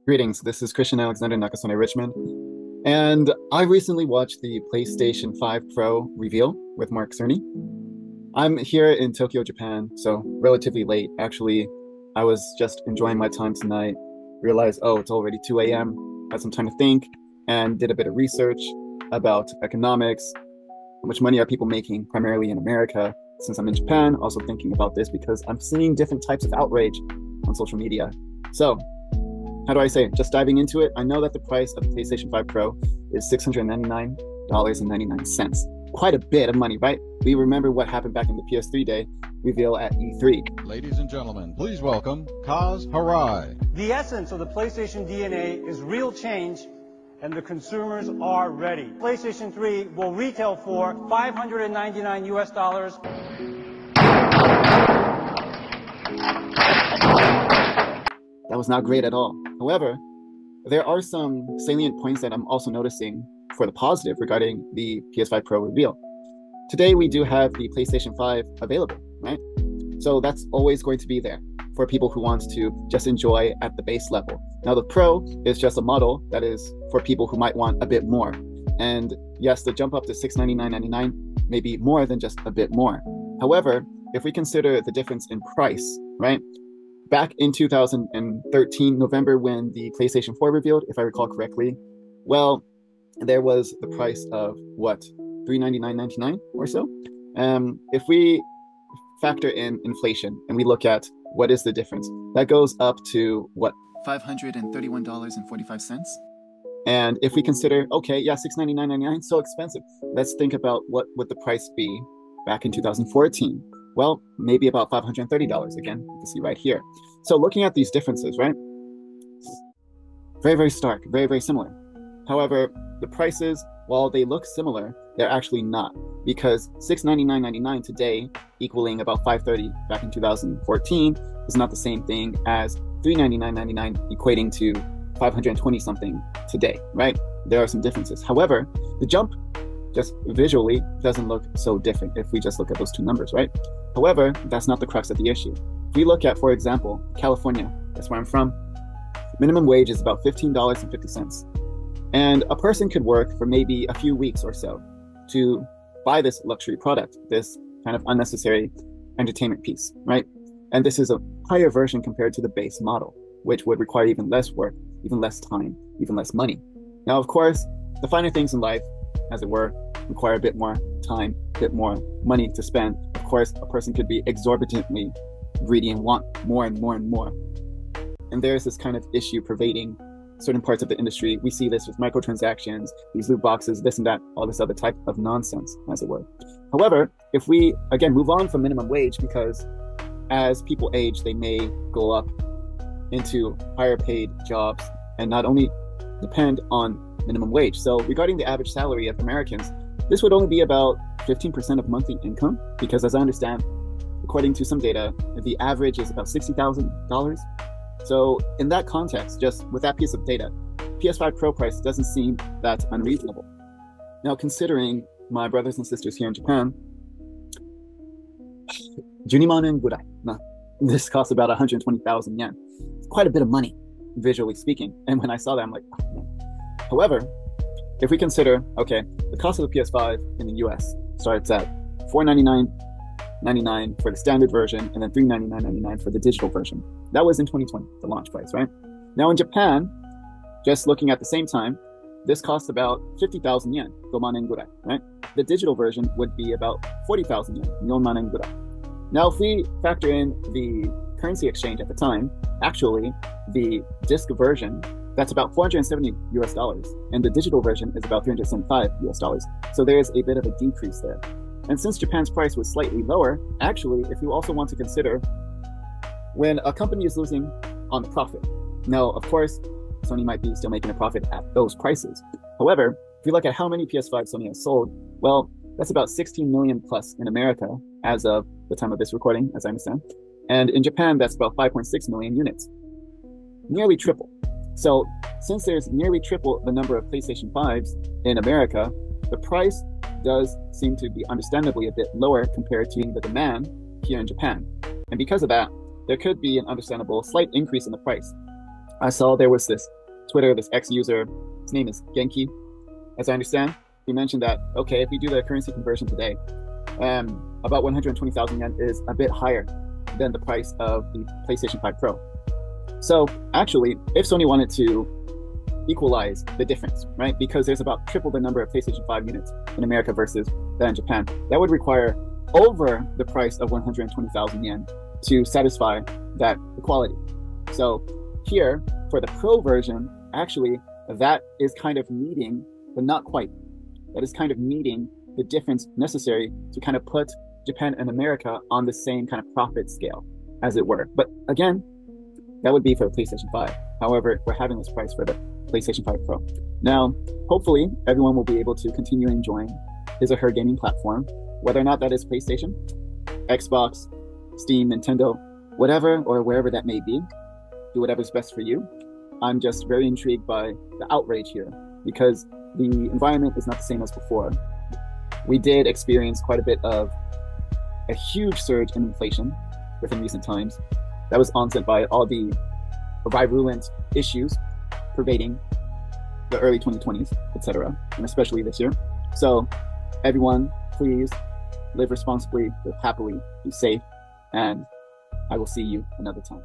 Greetings, this is Christian Alexander Nakasone Richmond, and I recently watched the PlayStation 5 Pro reveal with Mark Cerny. I'm here in Tokyo, Japan, so relatively late. Actually, I was just enjoying my time tonight, realized, oh, it's already 2 a.m., had some time to think, and did a bit of research about economics, how much money are people making, primarily in America. Since I'm in Japan, also thinking about this because I'm seeing different types of outrage on social media. So, how do I say it? Just diving into it, I know that the price of the PlayStation 5 Pro is $699.99. Quite a bit of money, right? We remember what happened back in the PS3 day reveal at E3. Ladies and gentlemen, please welcome Kaz Harai. The essence of the PlayStation DNA is real change, and the consumers are ready. PlayStation 3 will retail for $599 US. That was not great at all. However, there are some salient points that I'm also noticing for the positive regarding the PS5 Pro reveal. Today, we do have the PlayStation 5 available, right? So that's always going to be there for people who want to just enjoy at the base level. Now, the Pro is just a model that is for people who might want a bit more. And yes, the jump up to $699.99 may be more than just a bit more. However, if we consider the difference in price, right? Back in 2013, November, when the PlayStation 4 revealed, if I recall correctly, well, there was the price of what, $399.99 or so? If we factor in inflation and we look at what is the difference, that goes up to what, $531.45. And if we consider, okay, yeah, $699.99, so expensive. Let's think about what would the price be back in 2014. Well, maybe about $530 again, you can see right here. So looking at these differences, right? Very, very stark, very, very similar. However, the prices, while they look similar, they're actually not, because $699.99 today, equaling about $530 back in 2014, is not the same thing as $399.99 equating to 520 something today, right? There are some differences. However, the jump just visually doesn't look so different if we just look at those two numbers, right? However, that's not the crux of the issue. If we look at, for example, California, that's where I'm from, minimum wage is about $15.50. And a person could work for maybe a few weeks or so to buy this luxury product, this kind of unnecessary entertainment piece, right? And this is a higher version compared to the base model, which would require even less work, even less time, even less money. Now, of course, the finer things in life, as it were, require a bit more time, a bit more money to spend. Of course, a person could be exorbitantly greedy and want more and more and more. And there's this kind of issue pervading certain parts of the industry. We see this with microtransactions, these loot boxes, this and that, all this other type of nonsense, as it were. However, if we, again, move on from minimum wage, because as people age, they may go up into higher paid jobs and not only depend on minimum wage. So regarding the average salary of Americans, this would only be about 15% of monthly income, because as I understand, according to some data, the average is about $60,000. So in that context, just with that piece of data, PS5 Pro price doesn't seem that unreasonable. Now, considering my brothers and sisters here in Japan, 12만円ぐらい. This costs about 120,000 yen. It's quite a bit of money, visually speaking. And when I saw that, I'm like, oh, man. However, if we consider, okay, the cost of the PS5 in the US starts at $499.99 for the standard version and then $399.99 for the digital version. That was in 2020, the launch price, right? Now in Japan, just looking at the same time, this costs about 50,000 yen, 5만円ぐらい, right? The digital version would be about 40,000 yen, 4만円ぐらい. Now, if we factor in the currency exchange at the time, actually, the disc version, that's about $470 US, and the digital version is about $375 US. So there's a bit of a decrease there. And since Japan's price was slightly lower, actually, if you also want to consider when a company is losing on the profit. Now, of course, Sony might be still making a profit at those prices. However, if you look at how many PS5 Sony has sold, well, that's about 16 million plus in America as of the time of this recording, as I understand. And in Japan, that's about 5.6 million units. Nearly triple. So since there's nearly triple the number of PlayStation 5s in America, the price does seem to be understandably a bit lower compared to the demand here in Japan. And because of that, there could be an understandable slight increase in the price. I saw there was this Twitter, this ex-user, his name is Genki, as I understand, he mentioned that, okay, if we do the currency conversion today, about 120,000 yen is a bit higher than the price of the PlayStation 5 Pro. So actually, if Sony wanted to equalize the difference, right, because there's about triple the number of PlayStation 5 units in America versus that in Japan, that would require over the price of 120,000 yen to satisfy that equality. So here, for the Pro version, actually, that is kind of meeting, but not quite. That is kind of meeting the difference necessary to kind of put Japan and America on the same kind of profit scale, as it were. But again, that would be for the PlayStation 5. However, we're having this price for the PlayStation 5 Pro. Now, hopefully, everyone will be able to continue enjoying his or her gaming platform, whether or not that is PlayStation, Xbox, Steam, Nintendo, whatever or wherever that may be. Do whatever's best for you. I'm just very intrigued by the outrage here because the environment is not the same as before. We did experience quite a bit of a huge surge in inflation within recent times. That was onset by all the virulent issues pervading the early 2020s, etc., and especially this year. So everyone, please live responsibly, live happily, be safe, and I will see you another time.